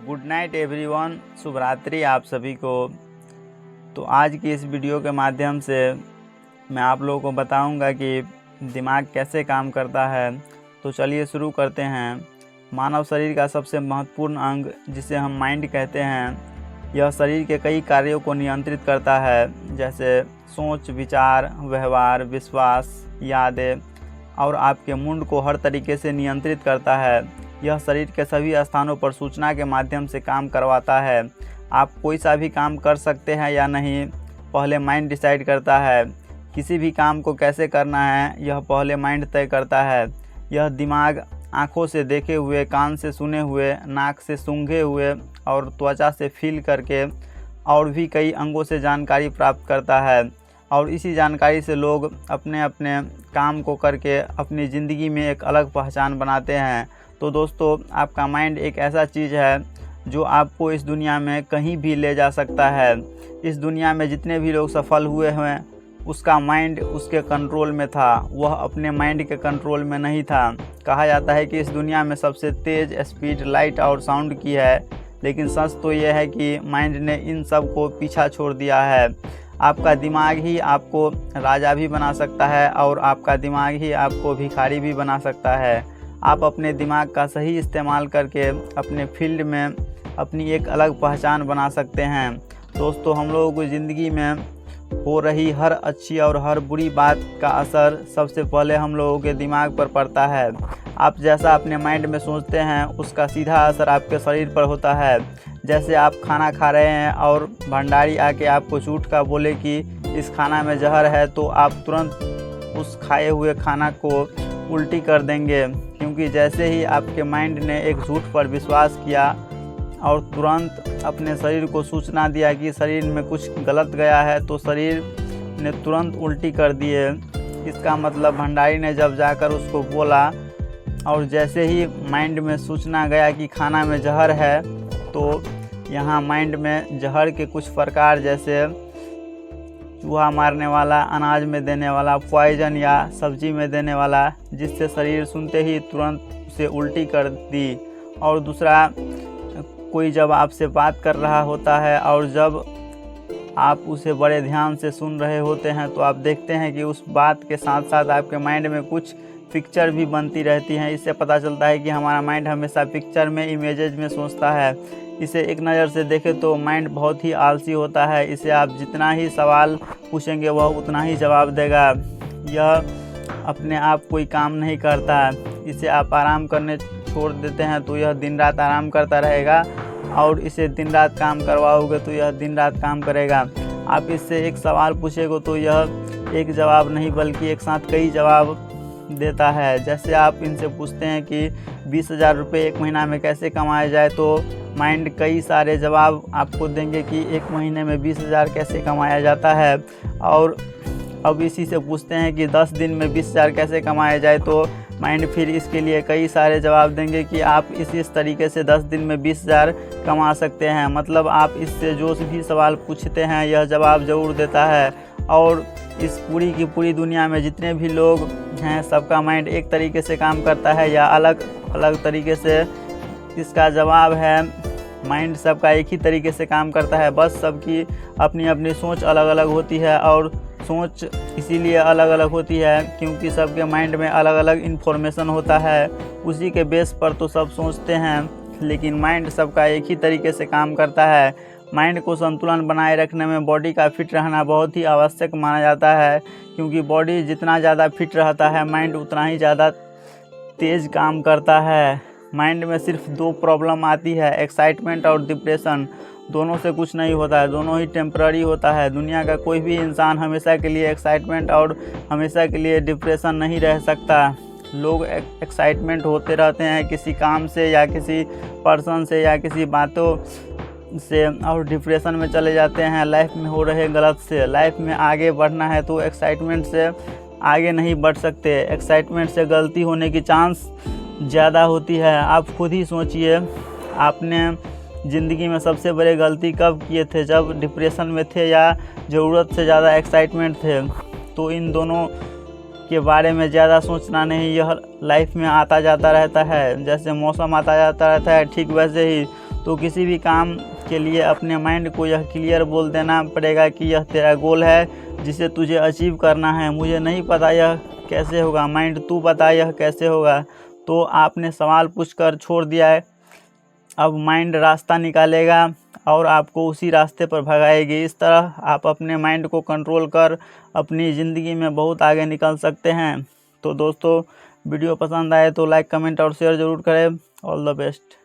Good night everyone, शुभ रात्रि आप सभी को। तो आज की इस वीडियो के माध्यम से मैं आप लोगों को बताऊंगा कि दिमाग कैसे काम करता है। तो चलिए शुरू करते हैं। मानव शरीर का सबसे महत्वपूर्ण अंग जिसे हम माइंड कहते हैं, यह शरीर के कई कार्यों को नियंत्रित करता है, जैसे सोच, विचार, व्यवहार, विश्वास, यादें और आपके मूड को हर तरीके से नियंत्रित करता है। यह शरीर के सभी स्थानों पर सूचना के माध्यम से काम करवाता है। आप कोई सा भी काम कर सकते हैं या नहीं, पहले माइंड डिसाइड करता है। किसी भी काम को कैसे करना है, यह पहले माइंड तय करता है। यह दिमाग आँखों से देखे हुए, कान से सुने हुए, नाक से सूंघे हुए और त्वचा से फील करके और भी कई अंगों से जानकारी प्राप्त करता है। और इसी जानकारी से लोग अपने अपने काम को करके अपनी ज़िंदगी में एक अलग पहचान बनाते हैं। तो दोस्तों, आपका माइंड एक ऐसा चीज़ है जो आपको इस दुनिया में कहीं भी ले जा सकता है। इस दुनिया में जितने भी लोग सफल हुए हैं, उसका माइंड उसके कंट्रोल में था, वह अपने माइंड के कंट्रोल में नहीं था। कहा जाता है कि इस दुनिया में सबसे तेज़ स्पीड लाइट और साउंड की है, लेकिन सच तो यह है कि माइंड ने इन सब को पीछा छोड़ दिया है। आपका दिमाग ही आपको राजा भी बना सकता है और आपका दिमाग ही आपको भिखारी भी बना सकता है। आप अपने दिमाग का सही इस्तेमाल करके अपने फील्ड में अपनी एक अलग पहचान बना सकते हैं। दोस्तों, हम लोगों की ज़िंदगी में हो रही हर अच्छी और हर बुरी बात का असर सबसे पहले हम लोगों के दिमाग पर पड़ता है। आप जैसा अपने माइंड में सोचते हैं, उसका सीधा असर आपके शरीर पर होता है। जैसे आप खाना खा रहे हैं और भंडारी आके आपको झूठ का बोले कि इस खाना में जहर है, तो आप तुरंत उस खाए हुए खाना को उल्टी कर देंगे, क्योंकि जैसे ही आपके माइंड ने एक झूठ पर विश्वास किया और तुरंत अपने शरीर को सूचना दिया कि शरीर में कुछ गलत गया है, तो शरीर ने तुरंत उल्टी कर दिए। इसका मतलब भंडारी ने जब जाकर उसको बोला और जैसे ही माइंड में सूचना गया कि खाना में जहर है, तो यहाँ माइंड में जहर के कुछ प्रकार, जैसे चूहा मारने वाला, अनाज में देने वाला, पॉइजन या सब्जी में देने वाला, जिससे शरीर सुनते ही तुरंत उसे उल्टी कर दी। और दूसरा, कोई जब आपसे बात कर रहा होता है और जब आप उसे बड़े ध्यान से सुन रहे होते हैं, तो आप देखते हैं कि उस बात के साथ साथ आपके माइंड में कुछ पिक्चर भी बनती रहती हैं। इससे पता चलता है कि हमारा माइंड हमेशा पिक्चर में, इमेजेस में सोचता है। इसे एक नज़र से देखें तो माइंड बहुत ही आलसी होता है। इसे आप जितना ही सवाल पूछेंगे वह उतना ही जवाब देगा। यह अपने आप कोई काम नहीं करता। इसे आप आराम करने छोड़ देते हैं तो यह दिन रात आराम करता रहेगा, और इसे दिन रात काम करवाओगे तो यह दिन रात काम करेगा। आप इससे एक सवाल पूछेंगे तो यह एक जवाब नहीं बल्कि एक साथ कई जवाब देता है। जैसे आप इनसे पूछते हैं कि 20,000 रुपये एक महीना में कैसे कमाया जाए, तो माइंड कई सारे जवाब आपको देंगे कि एक महीने में 20,000 कैसे कमाया जाता है। और अब इसी से पूछते हैं कि 10 दिन में 20,000 कैसे कमाया जाए, तो माइंड फिर इसके लिए कई सारे जवाब देंगे कि आप इस तरीके से 10 दिन में 20,000 कमा सकते हैं। मतलब आप इससे जो भी सवाल पूछते हैं यह जवाब ज़रूर देता है। और इस पूरी की पूरी दुनिया में जितने भी लोग हैं, सबका माइंड एक तरीके से काम करता है या अलग अलग तरीके से। इसका जवाब है, माइंड सबका एक ही तरीके से काम करता है, बस सबकी अपनी अपनी सोच अलग अलग होती है। और सोच इसीलिए अलग अलग होती है क्योंकि सबके माइंड में अलग अलग इन्फॉर्मेशन होता है। उसी के बेस पर तो सब सोचते हैं, लेकिन माइंड सबका एक ही तरीके से काम करता है। माइंड को संतुलन बनाए रखने में बॉडी का फिट रहना बहुत ही आवश्यक माना जाता है, क्योंकि बॉडी जितना ज़्यादा फिट रहता है, माइंड उतना ही ज़्यादा तेज़ काम करता है। माइंड में सिर्फ 2 प्रॉब्लम आती है, एक्साइटमेंट और डिप्रेशन। दोनों से कुछ नहीं होता है, दोनों ही टेम्पररी होता है। दुनिया का कोई भी इंसान हमेशा के लिए एक्साइटमेंट और हमेशा के लिए डिप्रेशन नहीं रह सकता। लोग एक्साइटमेंट होते रहते हैं किसी काम से या किसी पर्सन से या किसी बातों से, और डिप्रेशन में चले जाते हैं लाइफ में हो रहे गलत से। लाइफ में आगे बढ़ना है तो एक्साइटमेंट से आगे नहीं बढ़ सकते। एक्साइटमेंट से गलती होने की चांस ज़्यादा होती है। आप खुद ही सोचिए, आपने ज़िंदगी में सबसे बड़े गलती कब किए थे, जब डिप्रेशन में थे या ज़रूरत से ज़्यादा एक्साइटमेंट थे। तो इन दोनों के बारे में ज़्यादा सोचना नहीं, यह लाइफ में आता जाता रहता है। जैसे मौसम आता जाता रहता है, ठीक वैसे ही तो किसी भी काम के लिए अपने माइंड को यह क्लियर बोल देना पड़ेगा कि यह तेरा गोल है जिसे तुझे अचीव करना है। मुझे नहीं पता यह कैसे होगा, माइंड तू बता यह कैसे होगा। तो आपने सवाल पूछकर छोड़ दिया है, अब माइंड रास्ता निकालेगा और आपको उसी रास्ते पर भगाएगी। इस तरह आप अपने माइंड को कंट्रोल कर अपनी ज़िंदगी में बहुत आगे निकल सकते हैं। तो दोस्तों, वीडियो पसंद आए तो लाइक, कमेंट और शेयर ज़रूर करें। All the best.